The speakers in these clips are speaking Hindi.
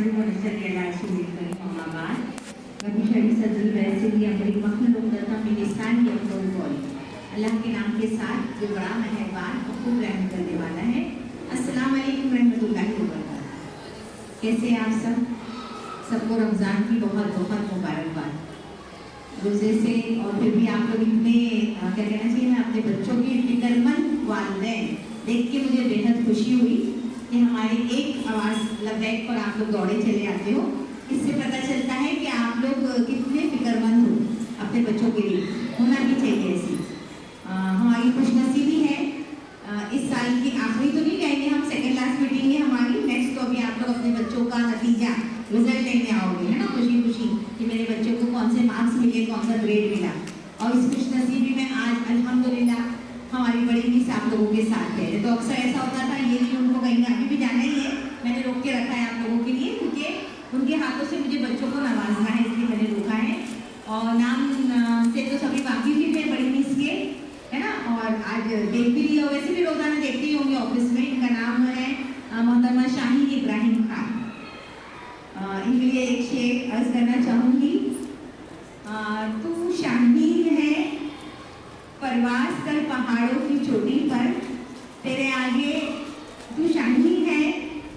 नहमदुहु व नसल्ली अला रसूलिल करीम अम्मा बाद रब्बि इश्रह ली सदरी व यस्सिर ली अमरी वहलुल उक़दतम मिन लिसानी यफ़क़हू क़ौली। अल्लाह के नाम के साथ जो बड़ा मेहरबान और खूब रहम करने वाला है। अस्सलाम वालेकुम रहमतुल्लाहि व बरकातहू। कैसे आप सब? सबको रमज़ान की बहुत बहुत मुबारकबाद। रोज़े से और फिर भी आप लोग इतने क्या कहना चाहिए ना, अपने बच्चों की फिक्रमंद वालिदैन देख के मुझे बेहद खुशी हुई कि हमारी एक आवाज़ लबैक पर आप लोग दौड़े चले आते हो। इससे पता चलता है कि आप लोग कितने फिक्रमंद हो अपने बच्चों के लिए। होना भी चाहिए ऐसी। हमारी खुशनसीबी है इस साल की आखिरी तो नहीं कहेंगे हम, सेकेंड लास्ट मीटिंग है हमारी। नेक्स्ट तो अभी आप लोग अपने बच्चों का नतीजा रिजल्ट लेने आओगे, है ना, खुशी खुशी कि मेरे बच्चों को कौन से मार्क्स मिले, कौन सा ग्रेड मिला। और इस खुशनसीबी में आज अल्हम्दुलिल्लाह हमारी बड़ी मिस आप लोगों के साथ है। तो अक्सर ऐसा होता था ये कि उनको कहीं आगे भी जाना ही है, मैंने रोक के रखा है आप लोगों के लिए, क्योंकि उनके हाथों से मुझे बच्चों को नवाजना है, इसलिए मैंने रोका है। और नाम से तो सभी वाकिफ ही थे बड़ी मिस के, है ना। और आज देख भी लिया, वैसे भी रोजाना देखते ही होंगे ऑफिस में। इनका नाम है मोहतरमा शाहीन इब्राहिम खान। इनके लिए एक शेर अर्ज करना चाहूँगी। तू शाहीन है परवाज कर पहाड़ों की चोटी पर, तेरे आगे तू शाहीन है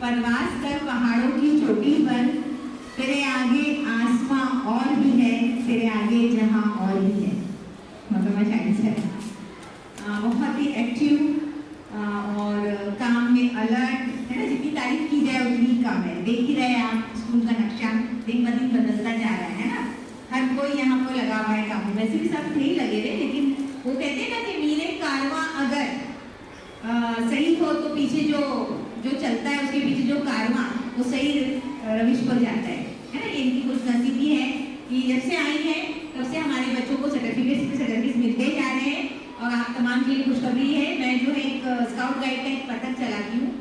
परवाज कर पहाड़ों की चोटी पर, तेरे आगे आसमां और भी है, तेरे आगे जहां और भी है। मोहतरमा शाहीन सर बहुत ही एक्टिव और काम में अलर्ट, है ना। जितनी तारीफ की जाए उतनी कम है। देख ही रहे आप स्कूल का नक्शा दिन ब दिन बदलता जा रहा है ना। हर कोई यहाँ पर लगा हुआ है काम। वैसे भी सब थे लगे हुए, लेकिन वो कहते हैं ना कि मीरे कारवां अगर सही हो तो पीछे जो चलता है उसके पीछे जो कारवां वो सही रविश पर जाता है ना। ये इनकी खुशनसीबी है कि जब से आई है तब से हमारे बच्चों को सर्टिफिकेट्स मिलते जा रहे हैं। और आप तमाम के लिए खुशखबरी है, मैं जो है एक स्काउट गाइड का एक पथक चलाती हूँ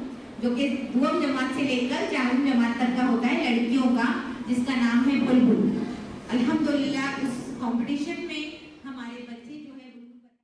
जो कि दुआम जमात से लेकर 4वीं जमात तक का होता है लड़कियों का, जिसका नाम है बुलबुल। अल्हम्दुलिल्लाह उस कंपटीशन में हमारे